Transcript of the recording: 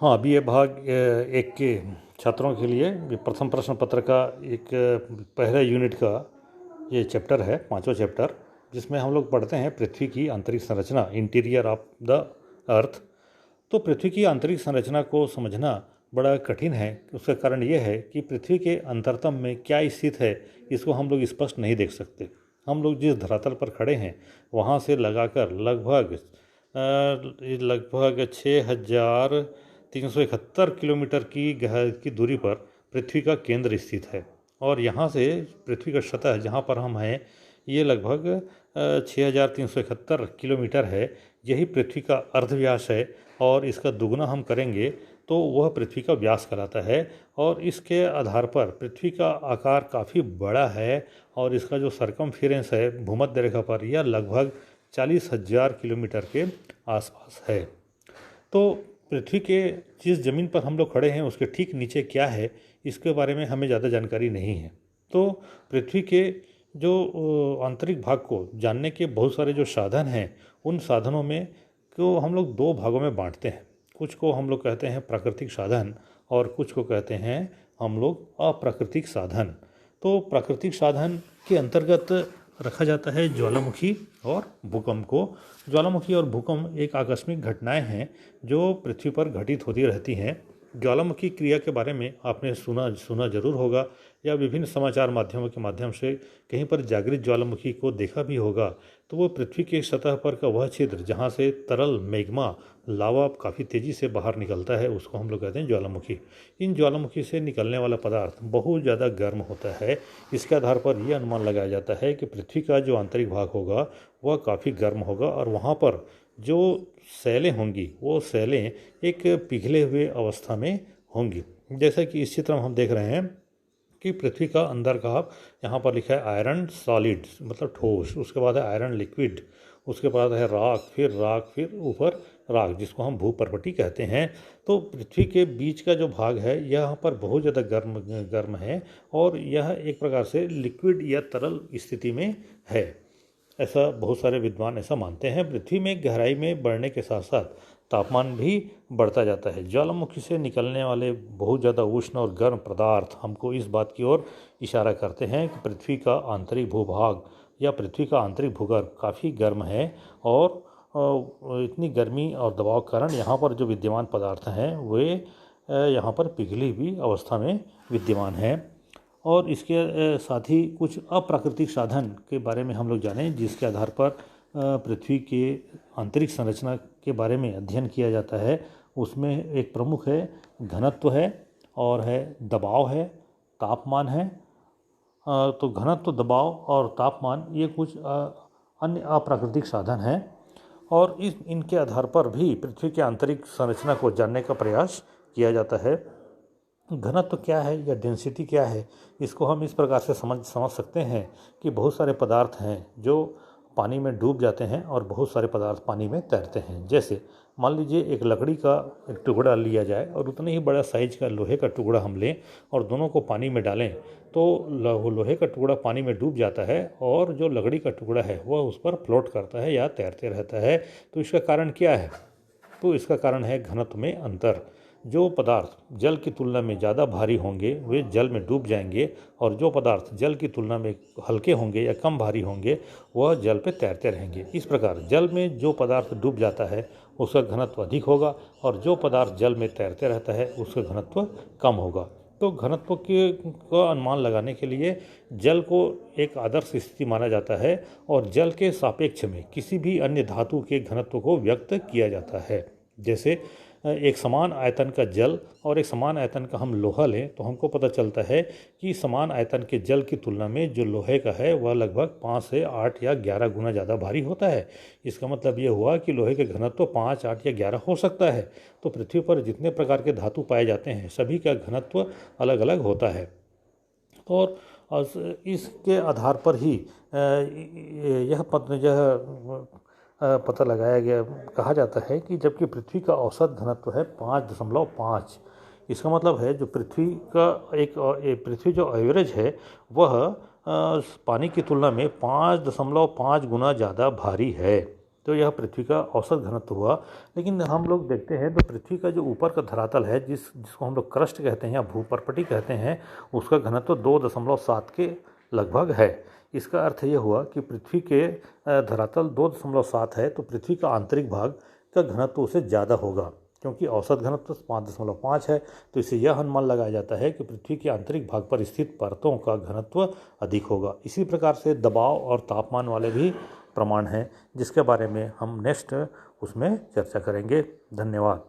हाँ, अभी ये भाग एक के छात्रों के लिए ये प्रथम प्रश्न पत्र का एक पहले यूनिट का ये चैप्टर है, पांचवा चैप्टर, जिसमें हम लोग पढ़ते हैं पृथ्वी की आंतरिक संरचना, इंटीरियर ऑफ द अर्थ। तो पृथ्वी की आंतरिक संरचना को समझना बड़ा कठिन है। उसका कारण ये है कि पृथ्वी के अंतरतम में क्या स्थित है, इसको हम लोग स्पष्ट नहीं देख सकते। हम लोग जिस धरातल पर खड़े हैं वहाँ से लगाकर लगभग 6,371 किलोमीटर की दूरी पर पृथ्वी का केंद्र स्थित है। और यहाँ से पृथ्वी का सतह जहाँ पर हम हैं ये लगभग 6,371 किलोमीटर है। यही पृथ्वी का अर्धव्यास है और इसका दुगुना हम करेंगे तो वह पृथ्वी का व्यास कहलाता है। और इसके आधार पर पृथ्वी का आकार काफ़ी बड़ा है और इसका जो सरकमफेरेंस है भूमध्य रेखा पर यह लगभग 40,000 किलोमीटर के आसपास है। तो पृथ्वी के जिस ज़मीन पर हम लोग खड़े हैं उसके ठीक नीचे क्या है इसके बारे में हमें ज़्यादा जानकारी नहीं है। तो पृथ्वी के जो आंतरिक भाग को जानने के बहुत सारे जो साधन हैं उन साधनों में को हम लोग दो भागों में बांटते हैं। कुछ को हम लोग कहते हैं प्राकृतिक साधन और कुछ को कहते हैं हम लोग अप्राकृतिक साधन। तो प्राकृतिक साधन के अंतर्गत रखा जाता है ज्वालामुखी और भूकंप को। ज्वालामुखी और भूकंप एक आकस्मिक घटनाएं हैं जो पृथ्वी पर घटित होती रहती हैं। ज्वालामुखी क्रिया के बारे में आपने सुना जरूर होगा या विभिन्न समाचार माध्यमों के माध्यम से कहीं पर जागृत ज्वालामुखी को देखा भी होगा। तो वो पृथ्वी के सतह पर का वह क्षेत्र जहाँ से तरल मैग्मा लावा काफ़ी तेज़ी से बाहर निकलता है उसको हम लोग कहते हैं ज्वालामुखी। इन ज्वालामुखी से निकलने वाला पदार्थ बहुत ज़्यादा गर्म होता है। इसके आधार पर यह अनुमान लगाया जाता है कि पृथ्वी का जो आंतरिक भाग होगा वह काफ़ी गर्म होगा और वहाँ पर जो सैलें होंगी वो सैलें एक पिघले हुए अवस्था में होंगी। जैसा कि इस चित्र में हम देख रहे हैं कि पृथ्वी का अंदर का भाग यहाँ पर लिखा है आयरन सॉलिड मतलब ठोस, उसके बाद है आयरन लिक्विड, उसके बाद है राख, फिर ऊपर राख जिसको हम भूपर्वती कहते हैं। तो पृथ्वी के बीच का जो भाग है यहाँ पर बहुत ज़्यादा गर्म है और यह एक प्रकार से लिक्विड या तरल स्थिति में है। ऐसा बहुत सारे विद्वान ऐसा मानते हैं। पृथ्वी में गहराई में बढ़ने के साथ साथ तापमान भी बढ़ता जाता है। ज्वालामुखी से निकलने वाले बहुत ज़्यादा उष्ण और गर्म पदार्थ हमको इस बात की ओर इशारा करते हैं कि पृथ्वी का आंतरिक भूभाग या पृथ्वी का आंतरिक भूगर्भ काफ़ी गर्म है और इतनी गर्मी और दबाव के कारण यहाँ पर जो विद्यमान पदार्थ हैं वे यहाँ पर पिघली हुई अवस्था में विद्यमान हैं। और इसके साथ ही कुछ अप्राकृतिक साधन के बारे में हम लोग जानें जिसके आधार पर पृथ्वी के आंतरिक संरचना के बारे में अध्ययन किया जाता है। उसमें एक प्रमुख है घनत्व है और है दबाव है, तापमान है। तो घनत्व, दबाव और तापमान ये कुछ अन्य अप्राकृतिक साधन हैं और इनके आधार पर भी पृथ्वी के आंतरिक संरचना को जानने का प्रयास किया जाता है। घनत्व क्या है या डेंसिटी क्या है इसको हम इस प्रकार से समझ सकते हैं कि बहुत सारे पदार्थ हैं जो पानी में डूब जाते हैं और बहुत सारे पदार्थ पानी में तैरते हैं। जैसे मान लीजिए एक लकड़ी का एक टुकड़ा लिया जाए और उतने ही बड़ा साइज का लोहे का टुकड़ा हम लें और दोनों को पानी में डालें तो लोहे का टुकड़ा पानी में डूब जाता है और जो लकड़ी का टुकड़ा है वह उस पर फ्लोट करता है या तैरते रहता है। तो इसका कारण क्या है? तो इसका कारण है घनत्व में अंतर। जो पदार्थ जल की तुलना में ज़्यादा भारी होंगे वे जल में डूब जाएंगे और जो पदार्थ जल की तुलना में हल्के होंगे या कम भारी होंगे वह जल पे तैरते रहेंगे। इस प्रकार जल में जो पदार्थ डूब जाता है उसका घनत्व अधिक होगा और जो पदार्थ जल में तैरते रहता है उसका घनत्व कम होगा। तो घनत्व का अनुमान लगाने के लिए जल को एक आदर्श स्थिति माना जाता है और जल के सापेक्ष में किसी भी अन्य धातु के घनत्व को व्यक्त किया जाता है। जैसे एक समान आयतन का जल और एक समान आयतन का हम लोहा लें तो हमको पता चलता है कि समान आयतन के जल की तुलना में जो लोहे का है वह लगभग 5 से 8 या 11 गुना ज़्यादा भारी होता है। इसका मतलब ये हुआ कि लोहे के घनत्व 5, 8 या 11 हो सकता है। तो पृथ्वी पर जितने प्रकार के धातु पाए जाते हैं सभी का घनत्व अलग अलग होता है और इसके आधार पर ही यह पता लगाया गया, कहा जाता है कि जबकि पृथ्वी का औसत घनत्व है 5.5, इसका मतलब है जो पृथ्वी जो एवरेज है वह पानी की तुलना में 5.5 गुना ज़्यादा भारी है। तो यह पृथ्वी का औसत घनत्व हुआ। लेकिन हम लोग देखते हैं तो पृथ्वी का जो ऊपर का धरातल है, जिसको हम लोग क्रस्ट कहते हैं या भूपर्पटी कहते हैं, उसका घनत्व 2.7 के लगभग है। इसका अर्थ ये हुआ कि पृथ्वी के धरातल 2.7 है तो पृथ्वी का आंतरिक भाग का घनत्व उससे ज़्यादा होगा, क्योंकि औसत घनत्व 5.5 है। तो इससे यह अनुमान लगाया जाता है कि पृथ्वी के आंतरिक भाग पर स्थित परतों का घनत्व अधिक होगा। इसी प्रकार से दबाव और तापमान वाले भी प्रमाण हैं, जिसके बारे में हम नेक्स्ट उसमें चर्चा करेंगे। धन्यवाद।